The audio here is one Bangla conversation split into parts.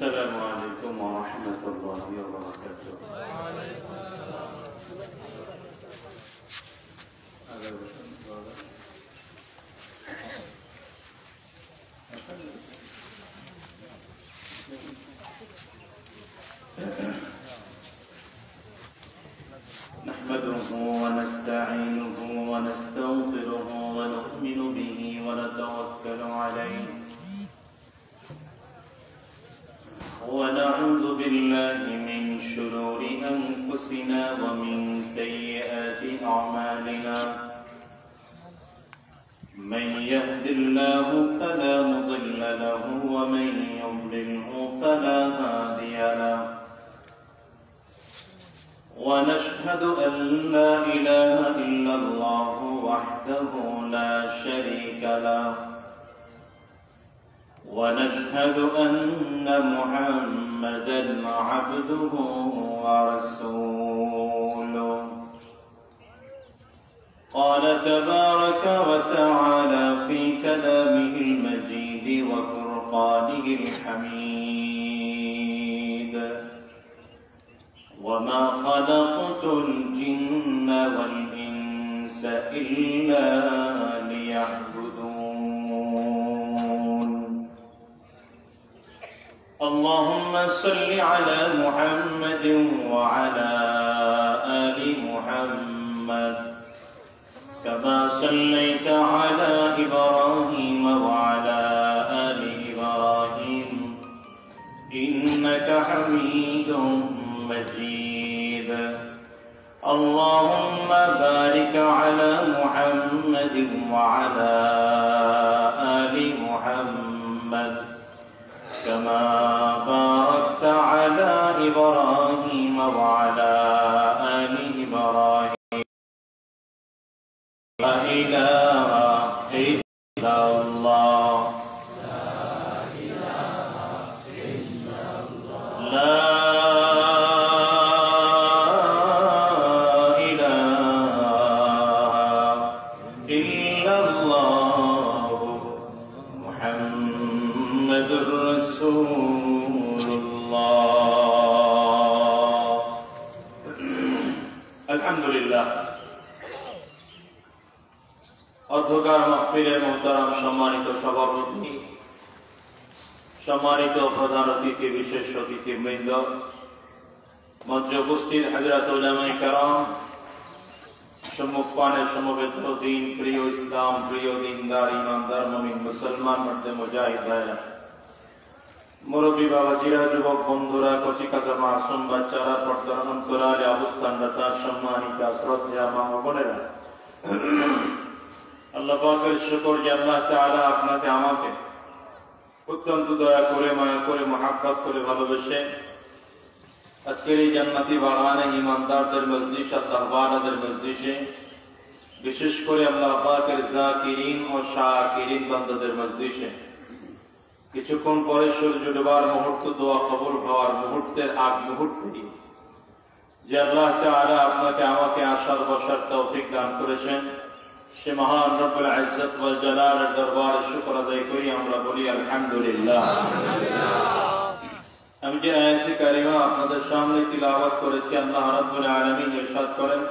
السلام عليكم ورحمة الله وبركاته. نحمده ونستعينه ونستغفره ونؤمن به ونتوكل عليه ونعوذ بالله من شرور أنفسنا ومن سيئات أعمالنا من يهد الله فلا مضل له ومن يضلله فلا هادي له ونشهد أن لا إله إلا الله وحده لا شريك له ونشهد أن محمدًا عبده ورسوله قال تبارك وتعالى في كلامه المجيد وفرقانه الحميد وما خلقت الجن والإنس إلا ليعبدون اللهم صل على محمد وعلى آل محمد كما صليت على إبراهيم وعلى آل إبراهيم إنك حميد مجيد اللهم بارك على محمد وعلى آل محمد كما باركت على إبراهيم وعلى آل إبراهيم لا إله إلا الله لا إله إلا الله محمد رسول الله الحمد لله অধ্যকার মাহফিলে মোহতারাম সম্মানিত সভাপতি, সম্মানিত প্রধান অতিথি, বিশেষ অতিথিবৃন্দ, মঞ্চে উপস্থিত হযরত উলামায়ে কেরাম, সম্মুখপানে সমবেত দিন প্রিয় ইসলাম প্রিয় দিনদার ইমানদার মুমিন মুসলমান মর্দে মুজাহিদ ভাইরা, মুরব্বী বাবাজিরা, যুবক বন্ধুরা, কচিকাঁচা মাসুম বাচ্চারা, পর্দার অন্তরালে অবস্থানরতা সম্মানিত শ্রদ্ধেয় মা ও বোনেরা, আল্লাহ পাকের শুকর যে আল্লাহ তাআলা আপনাকে আমাকে অত্যন্ত দয়া করে মায়া করে মহাব্বত করে ভালোবেসে আজকের এই জান্নাতি বাগানে ইমানদারদের মজলিস আর দরবারদের মজলিসে, বিশেষ করে আল্লাহ পাকের জাকিরিন ও শাকিরিন বান্দাদের মজলিসে কিছুক্ষণ পরে সূর্য ডোবার মুহূর্ত, দোয়া কবুল হওয়ার মুহূর্তের আগ মুহূর্তে যে আল্লাহ তাআলা আপনাকে আমাকে আসার বসার তৌফিক দান করেছেন, সে মহান রব্বুল ইজ্জত ওয়াল জালালের দরবারে শুকর আদায় করি আমরা বলি আলহামদুলিল্লাহ। আমি যে আয়াতে কারিমা আপনাদের সামনে তিলাওয়াত করেছি, আল্লাহ রাব্বুল আলামিন ইরশাদ করেন,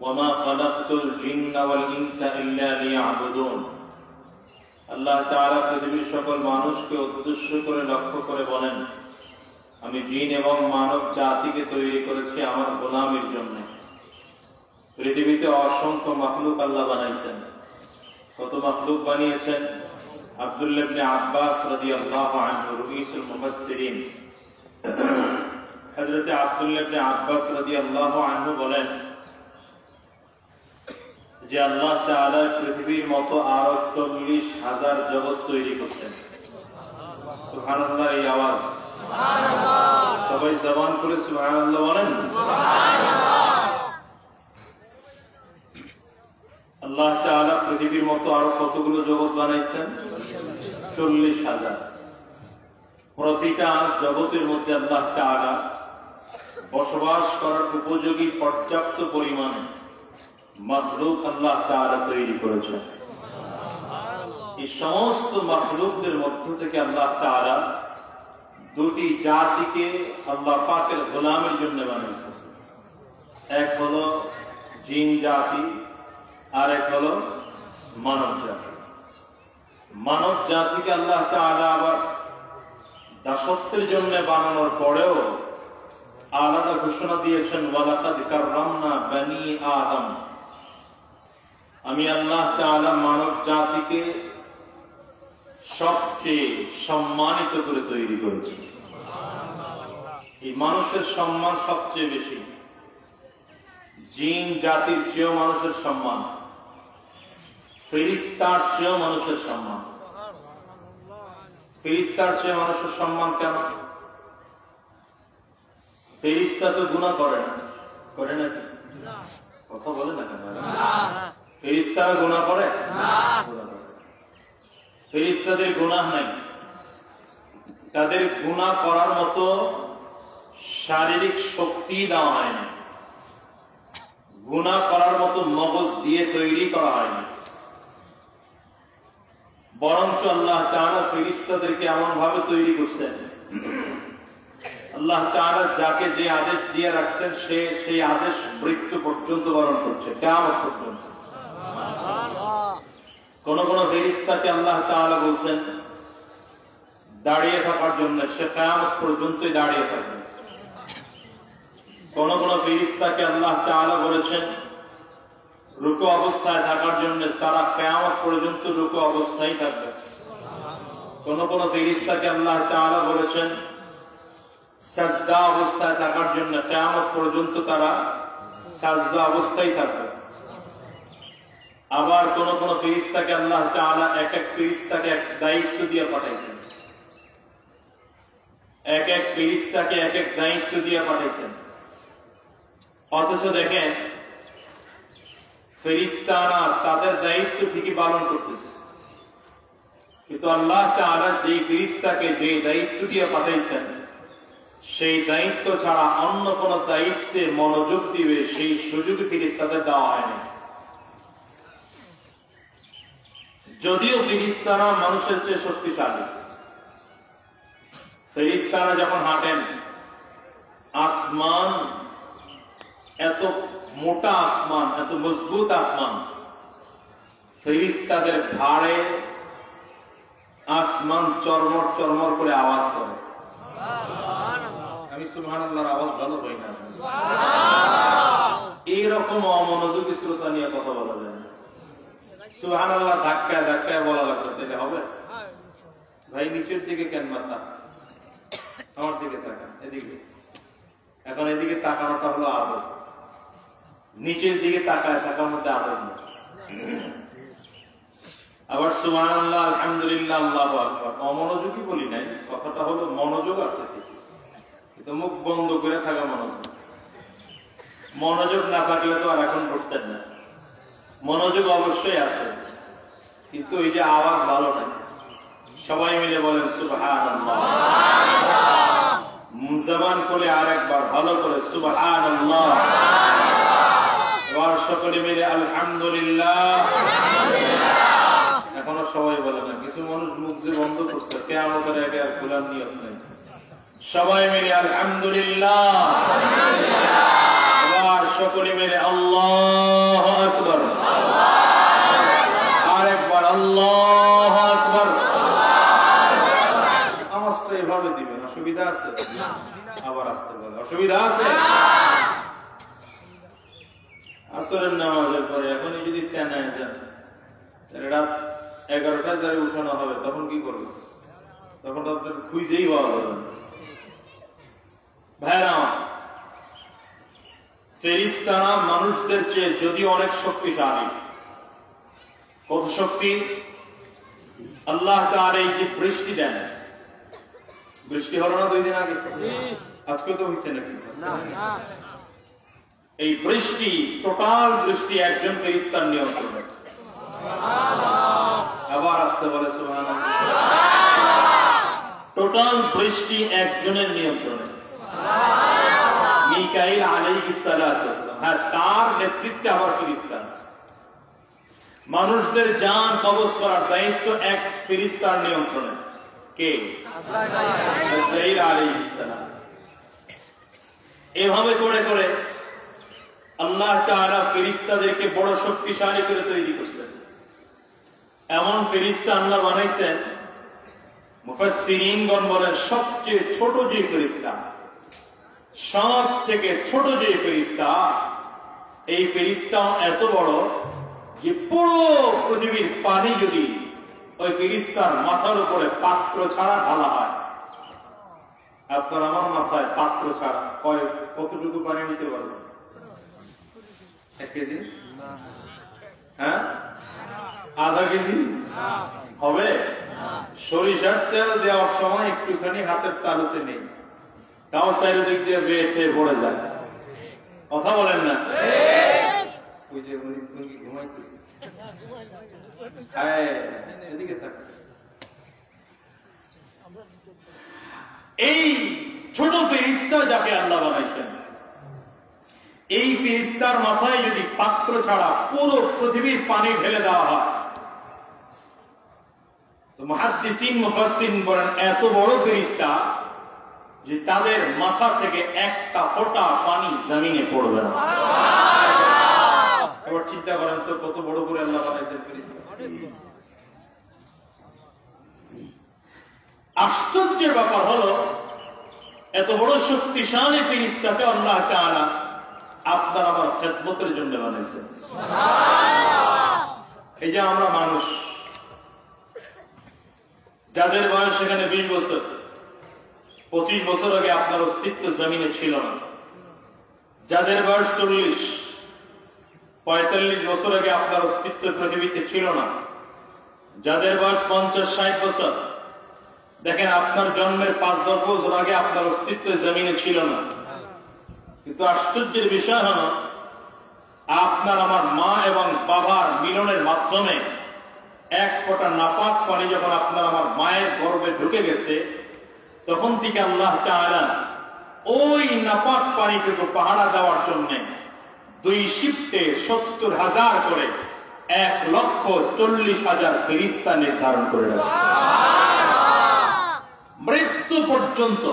ওয়ামা খালাকতুল জিন্না ওয়াল ইনসা ইল্লা লিয়াবুদুন। আল্লাহ তাআলা পৃথিবীর সকল মানুষকে উদ্দেশ্য করে লক্ষ্য করে বলেন, আমি জিন এবং মানব জাতিকে তৈরি করেছি আমার গোলামির জন্য। পৃথিবীতে অসংখ্য মাখলুক আল্লাহ বানাইছেন। কত মাখলুক বানিয়েছেন? আব্দুল্লাহ ইবনে আব্বাস রাদিয়াল্লাহু আনহু রাইসুল মুফাসসিরিন, হযরত আব্দুল্লাহ ইবনে আব্বাস রাদিয়াল্লাহু আনহু বলেন যে আল্লাহ তাআলা পৃথিবীর মতো আরো 40,000 জগৎ তৈরি করছেন। সুবহানাল্লাহ, এই আওয়াজ সুবহানাল্লাহ, সবাই জবান করে সুবহানাল্লাহ বলেন। সুবহানাল্লাহ। আল্লাহ তাআলা পৃথিবীর মতো আরো কতগুলো জগৎ বানাইছেন? 40,000। প্রতিটা জগতের মধ্যে আল্লাহ তাআলা বসবাস করার উপযোগী পর্যাপ্ত পরিমাণে মাখলুক আল্লাহ তাআলা তৈরি করেছেন। এই সমস্ত মাখলুকদের মধ্য থেকে আল্লাহ তাআলা দুটি জাতিকে আল্লাহ পাকের গোলামের জন্য বানিয়েছেন। এক হলো জিন জাতি, আর এক হলো মানব জাতি। মানব জাতিকে আল্লাহ তাআলা আবার দাসত্বের জন্য বানানোর পরেও আলাদা ঘোষণা দিয়েছেন, ওয়ালাকাদ কাররামনা বনি আদম। আমি আল্লাহ তাআলা মানব জাতিকে সবচেয়ে সম্মানিত করে তৈরি করেছি। এই মানুষের সম্মান সবচেয়ে বেশি, জিন জাতির চেয়েও মানুষের সম্মান, ফেরেশতার চেয়েও মানুষের সম্মান। ফেরেশতার চেয়ে মানুষের সম্মান কেন? ফেরেশতা তো গুনাহ করে না, করে নাকি? কথা বলে না কেন? ফেরেশতারা গুনাহ করে না? ফেরেশতাদের গুনাহ নাই, তাদের গুনাহ করার মতো শারীরিক শক্তি দেওয়া হয়নি, গুনাহ করার মতো মগজ দিয়ে তৈরি করা হয়নি। বরঞ্চ আল্লাহ তাআলা ফেরেশতাদেরকে এমন ভাবে তৈরি করছেন, আল্লাহ তাআলা যাকে যে আদেশ দিয়ে রাখছেন সে সেই আদেশ মৃত্যু পর্যন্ত পালন করছে, কিয়ামত পর্যন্ত। কোন কোন ফেরেশতাকে আল্লাহ তাআলা বলছেন দাঁড়িয়ে থাকার জন্য, সে কিয়ামত পর্যন্তই দাঁড়িয়ে থাকবে। কোন কোন ফেরেশতাকে আল্লাহ তাআলা বলেছেন রুকু অবস্থায় থাকার জন্য, তারা কিয়ামত পর্যন্ত রুকু অবস্থায় থাকবে। কোন কোন ফেরেশতাকে আল্লাহ তাআলা বলেছেন সাজদা অবস্থায় থাকার জন্য, কিয়ামত পর্যন্ত তারা সাজদা অবস্থায় থাকবে। আবার কোন কোন ফেরেশতাকে আল্লাহ তাআলা এক এক ফেরেশতাকে এক দায়িত্ব দিয়ে পাঠাইছেন, এক এক ফেরেশতাকে এক এক দায়িত্ব দিয়ে পাঠাইছেন। অথচ দেখেন ফেরেশতারা তাদের দায়িত্ব ঠিকই পালন করতেছে, কিন্তু আল্লাহ তাআলা যে ফেরেশতাকে যে দায়িত্ব দিয়ে পাঠাইছেন সেই দায়িত্ব ছাড়া অন্য কোন দায়িত্বে মনোযোগ দিবে সেই সুযোগ ফেরেশতাদের দেওয়া হয়নি। যদিও ফেরেশতারা মানুষের চেয়ে শক্তিশালী, ফেরেশতারা যখন হাঁটেন আসমান, এত মোটা আসমান, এত মজবুত আসমান, ফেরেশতাদের ভারে আসমান চরমর চরমর করে আওয়াজ করে। আমি সুবহানাল্লাহর আওয়াজ ভালো পাই না, এইরকম অমনোযোগী শ্রোতা নিয়ে কথা বলা যায় না। সুবহানাল্লাহ ধাক্কায় ধাক্কায় বলা লাগবে, তাহলে হবে? ভাই নিচের দিকে কেন মাথা, আমার দিকে তাকান, এদিকে। এখন এদিকে তাকানোটা হলো আদব, নিচের দিকে তাকায় থাকার মধ্যে আদব না। আবার সুবহানাল্লাহ আলহামদুলিল্লাহ আল্লাহু আকবার অমনোযোগী বলি নাই, কথাটা হলো মনোযোগ আছে ঠিক, কিন্তু মুখ বন্ধ করে থাকা মনোযোগ। মনোযোগ না থাকলে তো আর এখন করতেন না। মনোযোগ অবশ্যই আছে, কিন্তু এই যে আওয়াজ ভালো নাই। সবাই মিলে বলেন সুবহানাল্লাহ, জবান করে আরেকবার ভালো করে সুবহানাল্লাহ, এবার সকলে মিলে আলহামদুলিল্লাহ। এখনো সবাই বলে না, কিছু মানুষ মুখ যে বন্ধ করছে, কিয়ামতের আগে আর খোলার নিয়ত নেই। সবাই মিলে আলহামদুলিল্লাহ, এবার সকলে মিলে আল্লাহু আকবার, আরেকবার আল্লাহু আকবার। আওয়াজটা এভাবে দিবেন, অসুবিধা আছে? আবার আসতে বলে, অসুবিধা আছে? আসরের নামাজের পরে এখনই যদি টেনায় যান, রাত 11টায় যারা উঠানো হবে তখন কি করবে? তখন তো আপনাকে খুঁজেই পাওয়া যাবে না। ভাইরা, ফেরেশতারা মানুষদের চেয়ে যদি অনেক শক্তিশালী। কত শক্তি? আল্লাহ তাআলা এই যে বৃষ্টি দেন, বৃষ্টি হলো না 2 দিন আগে, আজকে তো হচ্ছে নাকি? এই বৃষ্টি, টোটাল বৃষ্টি একজন ফেরেশতার নিয়ন্ত্রণে। আবার আসতে বলে সুবহানাল্লাহ, টোটাল বৃষ্টি একজনের নিয়ন্ত্রণে। মিকাইল আলাইহিস সালাতু ওয়াস সালাম, হ্যাঁ, তার নেতৃত্বে আবার ফেরেশতা আছে। মানুষদের জান কবজ করার দায়িত্ব এক ফেরেশতার নিয়ন্ত্রণে। কে? আজরাইল আলাইহিস সালাম। এভাবে করে করে আল্লাহ তাআলা ফেরেশতাদেরকে বড় শক্তিশালী করে তৈরি করছেন। এমন ফেরেশতা আল্লাহ বানাইছেন, মুফাসসিরিনগণ বলেন সবচেয়ে ছোট যে ফেরেশতা, সব থেকে ছোট যে ফেরেশতা, এই ফেরেশতাও এত বড় যে পুরো পৃথিবীর পানি যদি ওই ফেরেশতার মাথার উপরে পাত্র ছাড়া ঢালা হয়, আপনার আমার মাথায় পাত্র ছাড়া কতটুকু পানি নিতে পারবেন? 1 কেজি? হ্যাঁ, আধা কেজি হবে? সরিষার তেল দেওয়ার সময় একটুখানি হাতের তালুতে নেই, তাও চারিদিক দিয়ে বেয়ে খেয়ে পড়ে যায়। কথা বলেন না? ওই যে উনি ঘুমাইতেছে, এদিকে থাকে। এই ছোট ফেরেশতা যাকে আল্লাহ বানাইছেন, এই ফেরেশতার মাথায় যদি পাত্র ছাড়া পুরো পৃথিবীর পানি ঢেলে দেওয়া হয়, তো মুহাদ্দিসিন মুফাসসিরিন বলেন এত বড় ফেরেশতা যে তাদের মাথা থেকে একটা ফোঁটা পানি জমিনে পড়বে না। এবার চিন্তা করেন তো কত বড় করে আল্লাহ বানাইছেন ফেরেশতা। আশ্চর্যের ব্যাপার হলো এত বড় শক্তিশালী ফেরেশতাকে আল্লাহ তাআলা আপনার আমার খেদমতের জন্য বানাইছেন। এই যে আমরা মানুষ, যাদের বয়স এখানে 20 বছর, 25 বছর আগে আপনার অস্তিত্ব জমিনে ছিল না। যাদের বয়স 40, 45 বছর আগে আপনার অস্তিত্ব পৃথিবীতে ছিল না। যাদের বয়স 50-60 বছর, দেখেন আপনার জন্মের 5-10 বছর আগে আপনার অস্তিত্ব জমিনে ছিল না। কিন্তু আশ্চর্যের বিষয় হল আপনার আমার মা এবং বাবার মিলনের মাধ্যমে এক ফোঁটা নাপাক পানি যখন আপনার আমার মায়ের গর্ভে ঢুকে গেছে, তখন থেকে আল্লাহ তাআলা ওই নাপাক পানিটুকু পাহারা দেওয়ার জন্য 2 শিফটে 70,000 করে 1,40,000 ফেরেশতা নির্ধারণ করে রাখছে। মৃত্যু পর্যন্ত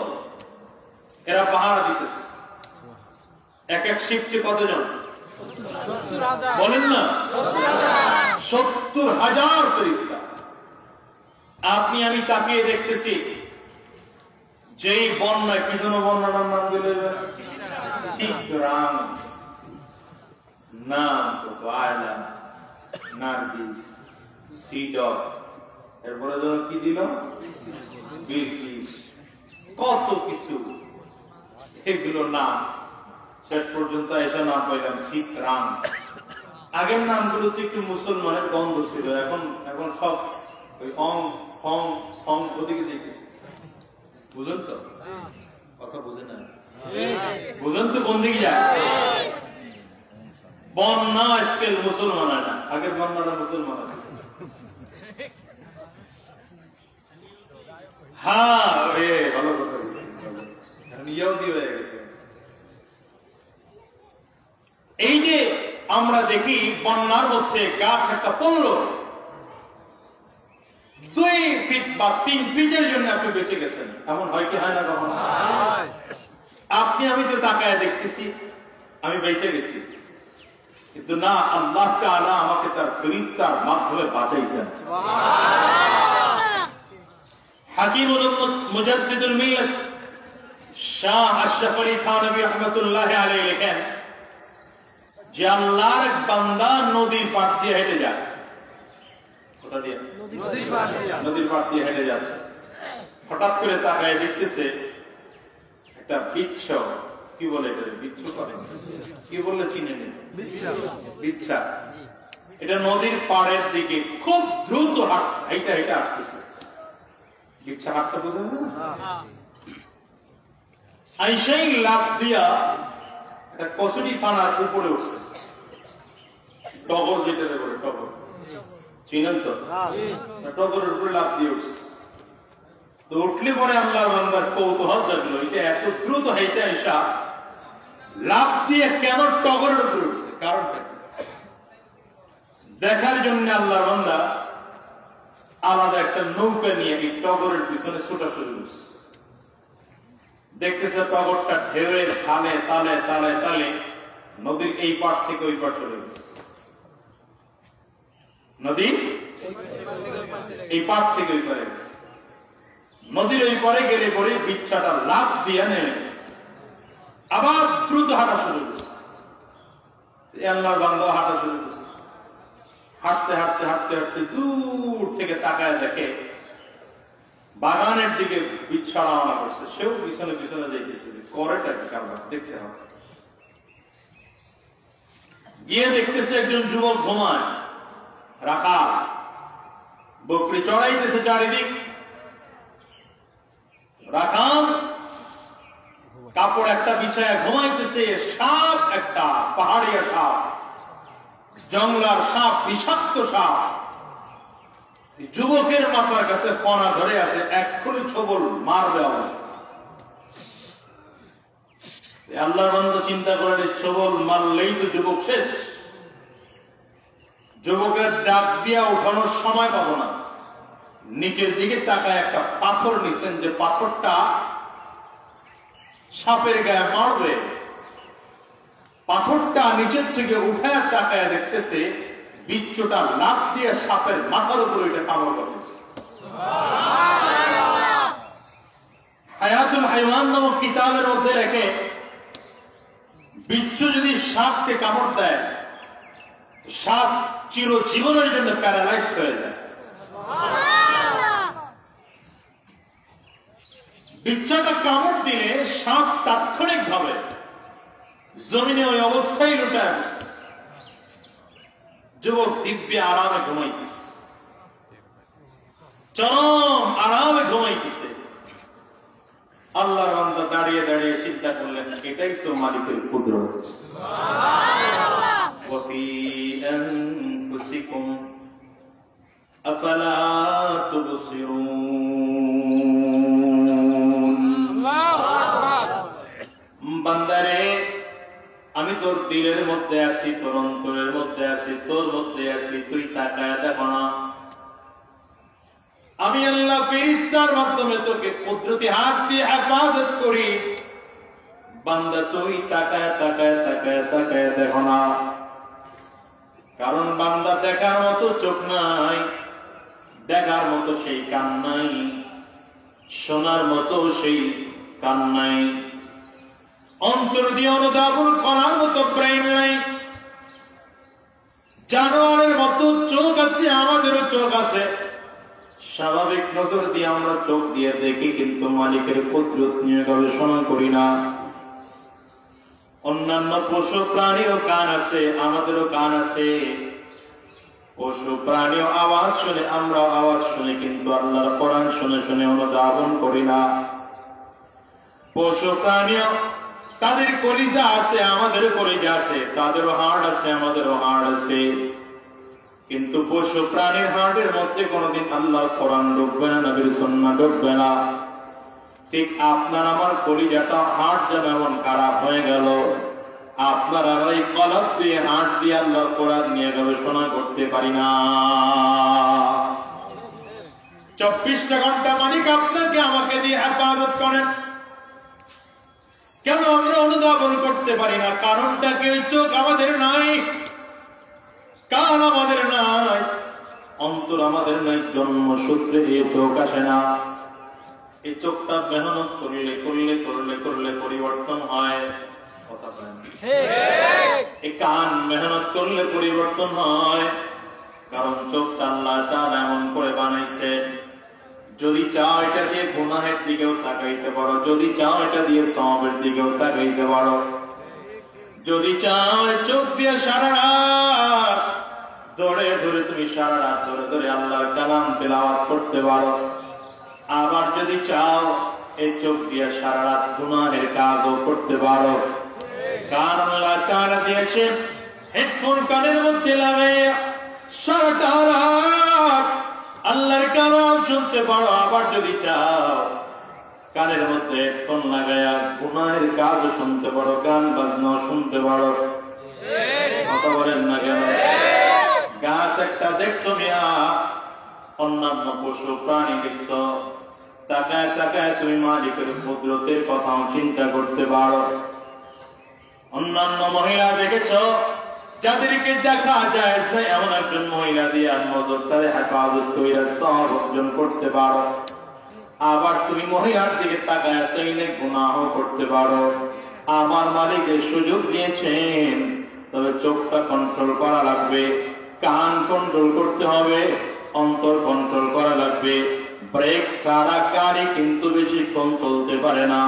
এরা পাহারা দিতেছে। এক এক শিফটে কতজন বলেন না? 70,000 ফেরেশতা। আপনি আমি তাকিয়ে দেখতেছি, যেই বন্যা, কি যেন বন্যাটার নাম দিলে, সিদ্রাম, নাম কত, আয়লা, নার্গিস, সিডর, এরপরে যেন কি দিল, বিলকিস, কত কিছু, এগুলো নাম। শেষ পর্যন্ত এসে নাম পাইলাম সিদ্রাম। আগের নামগুলোতে একটু মুসলমানের গন্ধ ছিল, এখন সব ওই অং ফং সং ওদিকে দেখতেছি। বুঝেন তো কথা? বুঝেন না? বুঝেন তো কোন দিকে যায়? বন্যা আজকাল মুসলমান হয় না, আগের বন্যারা মুসলমান আছে। হ্যাঁ, ভালো কথা বলছি, ইয়াহুদি হয়ে গেছে। এই যে আমরা দেখি বন্যার মধ্যে গাছ একটা পড়লো, 2 ফিট বা 3 ফিটের জন্য আপনি বেঁচে গেছেন, এমন হয় কি হয় না? কখনো আপনি আমি তো তাকায় দেখতেছি আমি বেঁচে গেছি, কিন্তু না, আল্লাহ তাআলা আমাকে তার ফেরেশতার মাধ্যমে বাঁচাইছেন। হাকিমুল মুজাদ্দিদুল মিল্লাত শাহ আশরাফ আলী থানভী রাহমাতুল্লাহ আলাইহি লেখেন যে আল্লাহর এক বান্দা নদীর পাড় দিয়ে হেঁটে যায়। কোথা দিয়ে? নদীর পাড় দিয়ে হেঁটে যাচ্ছে। হঠাৎ করে তাকায় দেখতেছে একটা বিচ্ছ, কি বলে এটা, বিচ্ছু করে, কি বললে চিনে নেই, বিচ্ছা। এটা নদীর পাড়ের দিকে খুব দ্রুত হাইটা হেঁটে আসতেছে। বিচ্ছা হাতটা বুঝেন না? আইসাই লাফ দিয়া একটা কসুরি ফানার উপরে উঠছে। টগর যেটা বলে, টগর চিনেন তো? টগরের উপরে লাফ দিয়ে উঠছে। তো উঠলে পরে আল্লাহর বান্দার কৌতূহল জাগলো, এটা এত দ্রুত হেঁটে আইসা লাফ দিয়ে কেন টগরের উপরে উঠছে, কারণটা দেখার জন্য আল্লাহর বান্দা আলাদা একটা নৌকা নিয়ে এই টগরের পিছনে ছোটাছুটি করছে। দেখতেছে টগরটা ঢেউয়ের খালে তালে তালে তালে নদীর এই পার থেকে ওই পার চলে গেছে। নদী এই পার থেকে ওই পারে গেছে। নদীর ওই পারে গেলে পরে বিচ্ছাটা লাফ দিয়ে নেমে গেছে, আবার দ্রুত হাঁটা শুরু করছে। আল্লাহর বান্দা হাঁটা শুরু করছে। হাঁটতে হাঁটতে হাঁটতে হাঁটতে দূর থেকে তাকায় দেখে বাগানের দিকে বিচ্ছা রওনা করছে। সেও পিছনে পিছনে যাইতেছে যে করেটা কি কারবার দেখতে হবে। গিয়ে দেখতেছে একজন যুবক ঘুমায়, রাখা বকরি চড়াইতেছে চারিদিক। রাখাল কাপড় একটা বিছায়া ঘুমাইতেছে। সাপ একটা, পাহাড়িয়া সাপ, জঙ্গলার সাপ, বিষাক্ত সাপ যুবকের মাথার কাছে ফনা ধরে আছে, এক্ষুনি ছবল মারবে অবস্থা। আল্লাহর বান্দা চিন্তা করেন ছবল মারলেই তো যুবক শেষ। যুবকের ডাক দিয়া উঠানোর সময় পাবো না। নিচের দিকে তাকায় একটা পাথর নিছেন, যে পাথরটা সাপের গায়ে মারবে। পাথরটা নিচের থেকে উঠায় তাকায় দেখতেছে বিচ্ছুটা লাফ দিয়ে সাপের মাথার উপরে এটা কামড় বসেছে। হায়াতুল হাইওয়ান নামক কিতাবের মধ্যে লেখে বিচ্ছু যদি সাপকে কামড় দেয়, সাপ চিরজীবনের জন্য প্যারালাইজড হয়ে যায়। বিচ্ছাটা কামড় দিলে সাপ তাৎক্ষণিক ভাবে জমিনে ওই অবস্থায় লুটায় বসে। যুবক দিব্যে আরামে ঘুমাইতেছে, চরম আরামে ঘুমাইতেছে। আল্লাহর বান্দা দাঁড়িয়ে দাঁড়িয়ে চিন্তা করলেন এটাই তো মালিকের কুদরত। ওয়াফি আনফুসিকুম আফালা তুবসিরুন। বান্দারে, আমি তোর দিলের মধ্যে আছি, তোর অন্তরের মধ্যে আছি, তোর মধ্যে আছি, তুই তাকায় দেখো না। আমি আল্লাহ ফেরেশতার মাধ্যমে তোকে কুদরতি হাত দিয়ে হেফাজত করি। বান্দা তুই তাকায় তাকায় তাকায় তাকায় দেখো না। কারণ বান্দা দেখার মতো চোখ নাই, দেখার মতো সেই কান নাই, শোনার মতো সেই কান নাই, অন্তর দিয়ে অনুধাবন করার মতো ব্রেইন নাই। জানোয়ারের মতো চোখ আছে, আমাদেরও চোখ আছে। স্বাভাবিক নজর দিয়ে আমরা চোখ দিয়ে দেখি, কিন্তু মালিকের কুদরত নিয়ে গবেষণা করি না। অন্যান্য পশু প্রাণীরও কান আছে, আমাদেরও কান আছে। পশু প্রাণীও আওয়াজ শুনে, আমরা আওয়াজ শুনে, কিন্তু আল্লাহর কোরআন শুনে শুনে অনুধাবন করি না। পশু প্রাণীও তাদের কলিজা আছে, আমাদেরও কলিজা আছে, তাদেরও হাড় আছে, আমাদেরও হাড় আছে, কিন্তু পশু প্রাণীর হাড়ের মধ্যে কোনদিন আল্লাহর কোরআন ঢুকবে না, নবীর সুন্নাহ ঢুকবে না। ঠিক আপনার আমার কলিজাটা হাড় যেন এমন খারাপ হয়ে গেল, আপনার আর এই কলব দিয়ে হাড় দিয়ে আল্লাহর কোরআন নিয়ে গবেষণা করতে পারি না। 24টা ঘন্টা মালিক আপনাকে আমাকে দিয়ে হেফাজত করেন, কেন আমরা অনুধাবন করতে পারি না? কারণটা কি? ওই চোখ আমাদের নাই, কান আমাদের নাই, অন্তর আমাদের নাই, জন্মসূত্রে এই চোখ আসে না। এই চোখটা মেহনত করলে করলে করলে করলে পরিবর্তন হয়। কথা বলেন ঠিক? এই কান মেহনত করলে পরিবর্তন হয়, কারণ চোখটা আল্লাহ তাআলা এমন করে বানাইছে, যদি চাও এটা দিয়ে গুনাহের দিকেও তাকাইতে পারো, যদি চাও এটা দিয়ে সওয়াবের দিকেও তাকাইতে পারো, যদি চাও চোখ দিয়ে সারা রাত ধরে ধরে তুমি সারা রাত ধরে ধরে আল্লাহর কালাম তেলাওয়াত করতে পারো। আবার যদি চাও এই চোখ দিয়ে সারা রাত গুনাহের কাজও করতে পারো। কান আল্লাহ তাআলা দিয়েছে, হেডফোন কানের মধ্যে লাগাইয়া সারাটা রাত আল্লাহর কালাম শুনতে পারো। আবার যদি চাও কানের মধ্যে হেডফোন লাগাইয়া গুনাহের কাজও শুনতে পারো, গান বাজনাও শুনতে পারো। কথা বলেন না কেন? গাছ একটা দেখছো মিয়া, অন্যান্য পশু প্রাণী দেখছ, তাকায় তাকায় তুমি মালিকের কুদরতের কথাও চিন্তা করতে পারো। অন্যান্য মহিলা দেখেছ, যাদেরকে দেখা যায় এমন একজন মহিলা দিয়ে আর নজর তাদের হেফাজত কইরা সওয়াব অর্জন করতে পারো। আবার তুমি মহিলার দিকে তাকায় চাইলে গুনাহ করতে পারো। আমার মালিকের সুযোগ দিয়েছেন, তবে চোখটা কন্ট্রোল করা লাগবে, কান কন্ট্রোল করতে হবে, অন্তর কন্ট্রোল করা লাগবে। ব্রেক ছাড়া গাড়ি কিন্তু বেশিক্ষণ চলতে পারে না।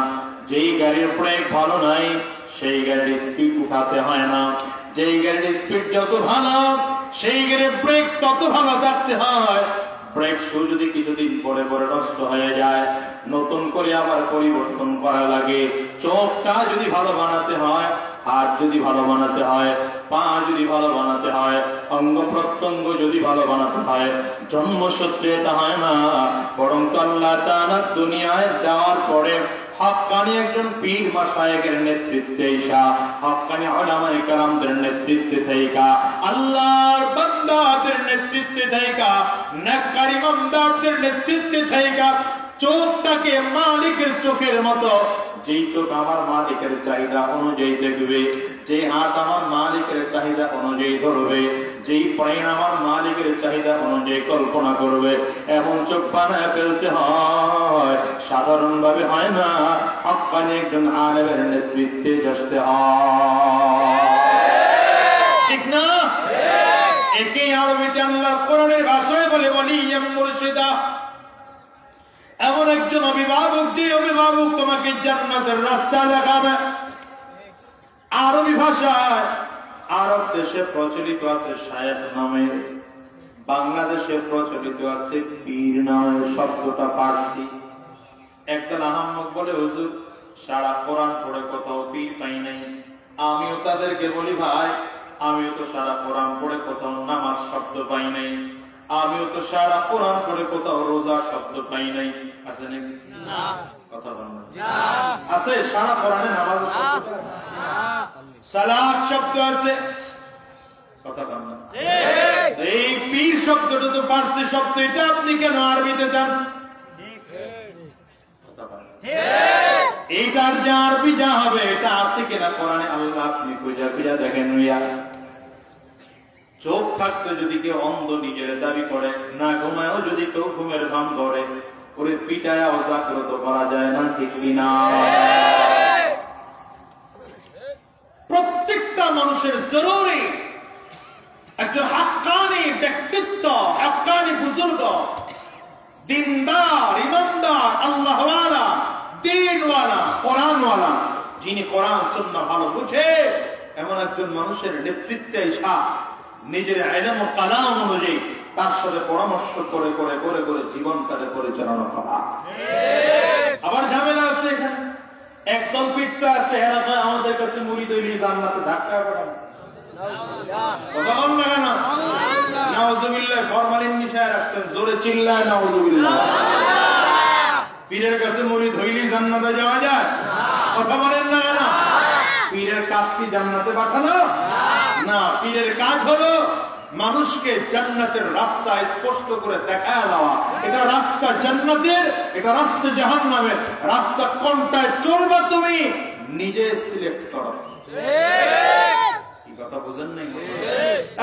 যেই গাড়ির ব্রেক ভালো নাই সেই গাড়ির স্পিড উঠাতে হয় না। যেই গাড়ির স্পিড যত ভালো সেই গাড়ির ব্রেক তত ভালো থাকতে হয়। ব্রেক শু যদি কিছুদিন পরে পরে নষ্ট হয়ে যায়, নতুন করে আবার পরিবর্তন করা লাগে। চোখটা যদি ভালো বানাতে হয়, হাত যদি ভালো বানাতে হয়, পা যদি ভালো বানাতে হয়, অঙ্গ প্রত্যঙ্গ যদি ভালো বানাতে হয়, জন্মসূত্রে এটা হয় না। বরং আল্লাহ তাআলা দুনিয়ায় যাওয়ার পরে হক্কানি একজন পীর মাশায়েখের নেতৃত্বে ঈশা হক্কানি উলামায়ে কেরামদের নেতৃত্বে থেকা, আল্লাহর বান্দাদের নেতৃত্বে থেকা, নেককার ইমামদারদের নেতৃত্বে থেকা চোখটাকে মালিকের চোখের মতো, যেই চোখ আমার মালিকের চাহিদা অনুযায়ী দেখবে, যে হাত আমার মালিকের চাহিদা অনুযায়ী ধরবে, যেই পায়ে আমার মালিকের চাহিদা অনুযায়ী কল্পনা করবে, এমন চোখ বানায় ফেলতে হয়। সাধারণ ভাবে হয় না, হক্কানি একজন আলেমের নেতৃত্বে আসতে হয়, ঠিক না? একই আরবিতে আল্লাহর কোরআনের ভাষায় বলে ওয়ালিয়াম মুরশিদা, এমন একজন অভিভাবক, যে অভিভাবক তোমাকে জান্নাতের রাস্তা দেখাবে। আরবি ভাষায় আরব দেশে প্রচলিত আছে শায়েখ নামে, বাংলাদেশে প্রচলিত আছে পীর নামে। শব্দটা পারসি। একদল আহাম্মক বলে, হুজুর সারা কোরআন পড়ে কোথাও পীর পাই নাই। আমিও তাদেরকে বলি, ভাই আমিও তো সারা কোরআন পড়ে কোথাও নামাজ শব্দ পাই নাই, আমিও তো সারা কোরআন পড়ে কোথাও রোজা শব্দ পাই নাই। আছে নাকি? কথা বলেন আছে? সারা কোরআনে নামাজ শব্দ আছে, সালাত শব্দ আছে, কথা বলেন। এই পীর শব্দটা তো ফার্সি শব্দ, এটা আপনি কেন আরবিতে চান? এইটার যে আরবি যা হবে এটা আছে কিনা কোরআনে? আল্লাহ আপনি খুঁজা খুঁজা দেখেন। চোখ থাকতে যদি কেউ অন্ধ নিজের দাবি করে, না ঘুমায়ও যদি কেউ ঘুমের ভান ধরে, ওরে পিটায়াও জাগ্রত করা যায় না, ঠিক কিনা? প্রত্যেকটা মানুষের জরুরি একজন হাক্কানি ব্যক্তিত্ব, হাক্কানি বুজুর্গ, দিনদার, ইমানদার, আল্লাহওয়ালা, দ্বীনওয়ালা, কোরআনওয়ালা, যিনি কোরআন সুন্নাহ ভালো বুঝে, এমন একজন মানুষের নেতৃত্বে ঈশা নিজের ইলম ও কালাম অনুযায়ী তার সাথে পরামর্শ করে করে করে করে জীবন তাদের পরিচালনা করা। আবার ঝামেলা আছে এখানে। একদল পিঠটা আছে, এরা আমাদের কাছে মুরিদ হইলে জান্নাতে ধাক্কা পড়ে। কথা বল না কেন? নাউযুবিল্লাহ, ফরমালিন মিশায় রাখছেন, জোরে চিল্লায় নাউযুবিল্লাহ। পীরের কাছে মুরিদ হইলে জান্নাতে যাওয়া যায়? কথা বলেন না কেন? পীরের কাজ কি জান্নাতে পাঠানো? না, পীরের কাজ হলো মানুষকে জান্নাতের রাস্তা স্পষ্ট করে দেখায় দেওয়া। এটা রাস্তা জান্নাতের, এটা রাস্তা জাহান্নামের। রাস্তা কোনটায় চলবা তুমি নিজে সিলেক্ট করো। কি কথা বুঝেন নাই?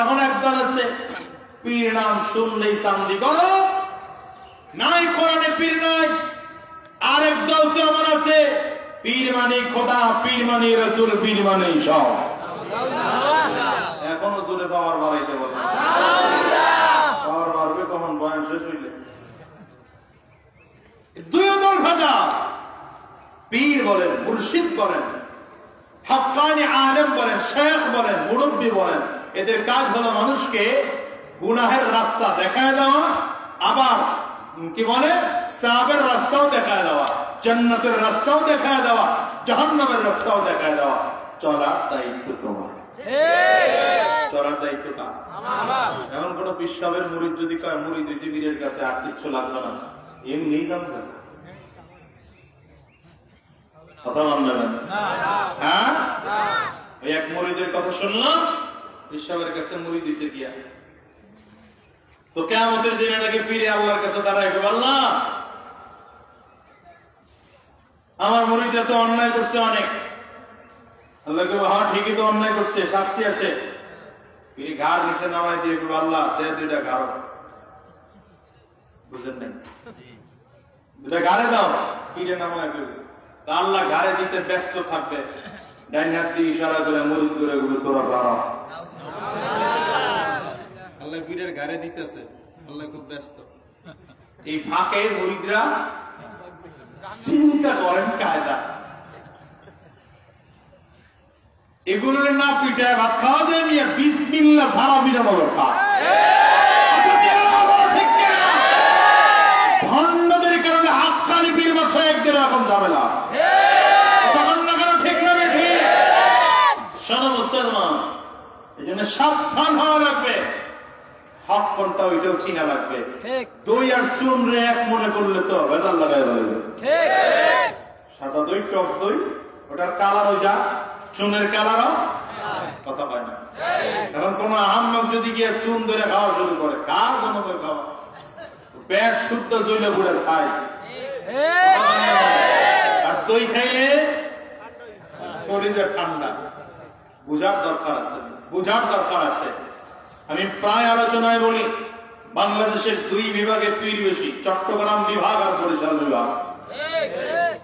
এখন একদল আছে পীর নাম শুনলেই চান্দি করো, নাই কোরআনে পীর নাই। আরেক দল তো এমন আছে পীর মানে খোদা, পীর মানে রাসূল, পীর মানে সব। এখনো জোরে পাওয়ার বাড়াইতে বলে, পাওয়ার বাড়বে কখন? বয়ান শেষ হইলে। দুই দল ভাজা, পীর বলেন, মুর্শিদ বলেন, হক্কানি আলেম বলেন, শেখ বলেন, মুরব্বি বলেন, এদের কাজ হলো মানুষকে গুনাহের রাস্তা দেখায় দেওয়া, আবার কি বলে সাবের রাস্তাও দেখায় দেওয়া, জান্নাতের রাস্তাও দেখায় দেওয়া, জাহান্নামের রাস্তাও দেখায় দেওয়া। চলার দায়িত্ব তোমার, চলার দায়িত্ব কার? এমন কোন বিশ্বাবের মুরিদ যদি কয় মুরিদ হইছে পীরের কাছে, আর কিচ্ছু লাগবে না, এমনি জানবে না। কথা বলবেন? হ্যাঁ, ওই এক মুরিদের কথা শুনলাম, বিশ্বাবের কাছে মুরিদ হইছে গিয়া তো কিয়ামতের দিনে নাকি পীরে আল্লাহর কাছে দাঁড়ায়, আল্লাহ আমার মুরিদরা তো অন্যায় করছে অনেক। আল্লাহ কে হ্যাঁ ঠিকই তো অন্যায় করছে, শাস্তি আছে। পীরে ঘাড় নিচে নামাই দিয়ে আল্লাহ দে দুইটা ঘাড়, বুঝেন নাই, দুটা ঘাড়ে দাও। পীরে নামায় তা আল্লাহ ঘাড়ে দিতে ব্যস্ত থাকবে, ডাইন হাত দিয়ে ইশারা করে মুরিদ করে গুলো তোরা দাঁড়াও। আল্লাহ পীরের ঘাড়ে দিতেছে, আল্লাহ খুব ব্যস্ত। এই ফাঁকে মুরিদরা চিন্তা করেন কায়দা, এগুলোর না পিঠায় ভাত খাওয়া যায় নিয়ে বিসমিল্লাহ সারা বিনা বলো ভণ্ডদের কারণে হাক্কানি পীর বা শয়েকদের এখন ঝামেলা। তখন না কেন ঠিক না বেঠি শোনো মুসলমান, এই জন্য সাবধান হওয়া লাগবে। হক কোনটা ওইটাও চিনা লাগবে। দই আর চুন রে এক মনে করলে তো ভেজাল লাগাই লাগবে। সাদা দই টক দই ওটার কালারও যা, চুনের কালারও কথা পায় না। এখন কোন আহম্মক যদি গিয়ে চুন ধরে খাওয়া শুরু করে, কার কোন খাওয়া পেট শুদ্ধ জইলে ঘুরে খায়। আর দই খাইলে শরীরে ঠান্ডা। বুঝার দরকার আছে, বুঝার দরকার আছে। আমি প্রায় আলোচনায় বলি, বাংলাদেশের দুই বিভাগে পীর বেশি, চট্টগ্রাম বিভাগ আর বরিশাল বিভাগ।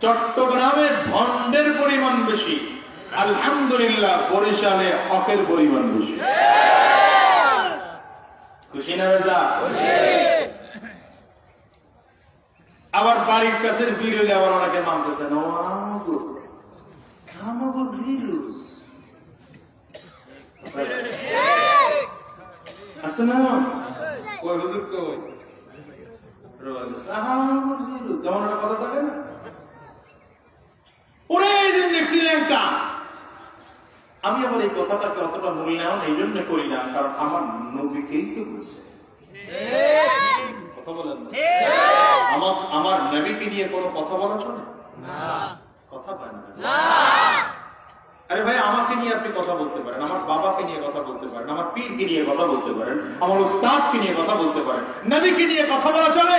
চট্টগ্রামে ভণ্ডের পরিমাণ বেশি, আলহামদুলিল্লাহ বরিশালে হকের পরিমাণ বেশি। খুশি না বেজা? আবার বাড়ির কাছের পীর হইলে আবার অনেকে মানতেছে না, আছে না ওই হুজুর কই যেমন একটা কথা থাকে না। অনেক দিন দেখছিলেন একটা, আমি আবার এই কথাটাকে অতটা মূল্যায়ন এই জন্য করি না, কারণ আমার নবীকেই তো বলছে। কথা বলেন আমার নবীকে নিয়ে কোনো কথা বলা চলে না, কথা পায় না। আরে ভাই, আমাকে নিয়ে আপনি কথা বলতে পারেন, আমার বাবাকে নিয়ে কথা বলতে পারেন, আমার পীরকে নিয়ে কথা বলতে পারেন, আমার উস্তাদকে নিয়ে কথা বলতে পারেন, নবীকে নিয়ে কথা বলা চলে?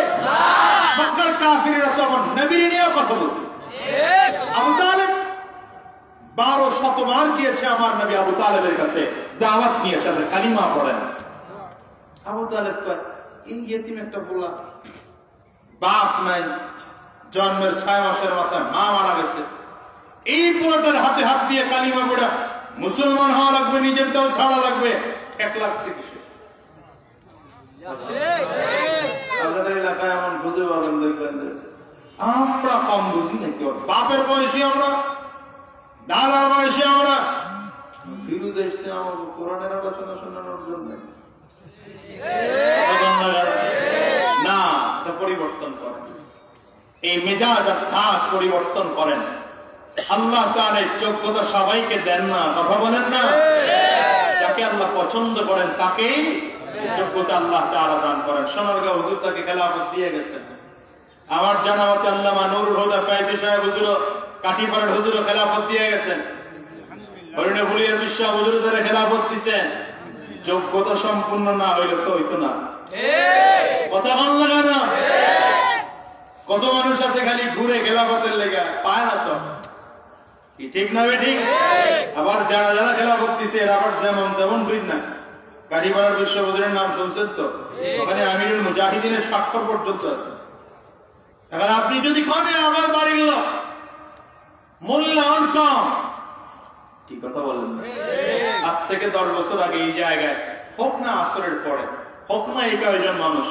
মক্কার কাফিররা তো আমার নবীর নিয়ে কথা বলছে। আবু তালেব 12 শতবার গিয়েছে আমার নবী আবু তালেবের কাছে দাওয়াত নিয়ে, তাদের কালিমা পড়েন। আবু তালেব কয়, এই ইয়েতিম একটা পোলা, বাপ নাই, জন্মের 6 মাসের মাথায় মা মারা গেছে, এই পোলাটার হাতে হাত দিয়ে কালিমা পড়া মুসলমান হওয়া লাগবে, নিজেরটাও ছাড়া লাগবে, এক লাগছে কিছু। আপনাদের এলাকায় এমন বুঝে পাবেন, দেখবেন আমরা কম বুঝি নাকি, বাপের বয়সী আমরা, দাদার বয়সী আমরা, ফিরুজ এসছে আমার কোরআনের আলোচনা শোনানোর জন্য না, এটা পরিবর্তন করেন, এই মেজাজ আর ধাস পরিবর্তন করেন। আল্লাহ তাআলা যোগ্যতা সবাইকে দেন না, কথা বলেন না। যাকে আল্লাহ পছন্দ করেন তাকেই যোগ্যতা আল্লাহ তাআলা দান করেন। সোনারগাঁও হুজুর তাকে খেলাফত দিয়ে গেছেন। আমার জানা মতে আল্লামা নুরুল হুদা কায়েদি সাহেব হুজুর, কাঠিপাড়ার হুজুর খেলাফত দিয়ে গেছেন। হরিণে ভুলিয়ার বিশ্ব হুজুর তারা খেলাফত দিয়েছেন। যোগ্যতা সম্পূর্ণ না হইলে তো হইতো না, কথা বল লাগা না। কত মানুষ আছে খালি ঘুরে খেলাফতের লেগে, পায় না তো, ঠিক না ঠিক? আবার যারা যারা খেলাফত দিছে এরা আবার যেমন তেমন ভিড় না। কাঠিপাড়ার বিশ্ব হুজুরের নাম শুনছেন তো, ওখানে আমিরুল মুজাহিদিনের স্বাক্ষর পর্যন্ত আছে। এখন আপনি যদি কনে আমার বাড়ির লোক, মূল্যায়ন কম, কি কথা বলেন? আজ থেকে 10 বছর আগে এই জায়গায় হোক না আসরের পরে, হোক না এই কয়জন মানুষ,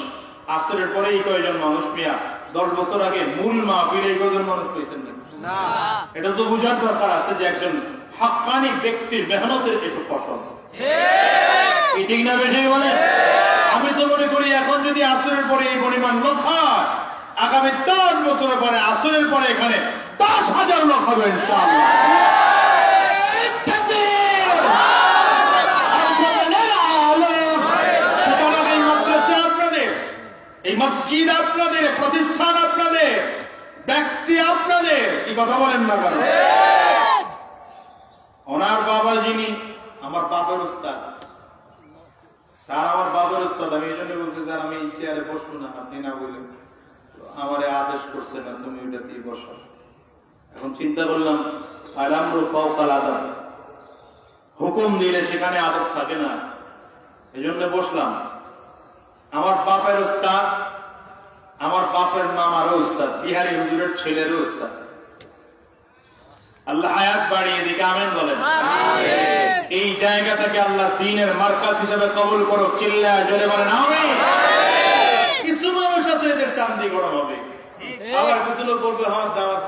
আসরের পরে এই কয়জন মানুষ, মিয়া 10 বছর আগে মূল মাহফিলে এই কয়জন মানুষ পেয়েছেন না। এটা তো বুঝার দরকার আছে যে একজন হাক্কানি ব্যক্তির মেহনতের একটু ফসল, ঠিক না বেঠে বলে? আমি তো মনে করি এখন যদি আসরের পরে এই পরিমাণ লোক হয়, আগামী 10 বছরের পরে আসরের পরে এখানে 10,000 লোক হবে ইনশাআল্লাহ। এই মসজিদ আপনাদের, প্রতিষ্ঠান আপনাদের, ব্যক্তি আপনাদের, কি কথা বলেন না কেন? ওনার বাবা যিনি আমার বাবার উস্তাদ স্যার আমার বাবার উস্তাদ, আমি এই জন্য বলছি স্যার আমি এই চেয়ারে বসবো না, আপনি না বললেন আমারে আদেশ করছে না তুমি ওইটাতেই বসো। এখন চিন্তা করলাম আলামরু ফাওকাল আদাব, হুকুম দিলে সেখানে আদব থাকে না, এই জন্য বসলাম। আমার বাপের উস্তাদ, আমার বাপের মামারও উস্তাদ, বিহারি হুজুরের ছেলেরও উস্তাদ। আল্লাহ হায়াত বাড়িয়ে দিকে আমিন বলেন। এই জায়গা থেকে আল্লাহ দ্বীনের মার্কাজ হিসেবে কবুল করো, চিল্লায় জোরে বলেন আমিন। কিছু মানুষ আছে এদের চান্দি গরম হবে, আবার কিছু লোক বলবে হ্যাঁ দাওয়াত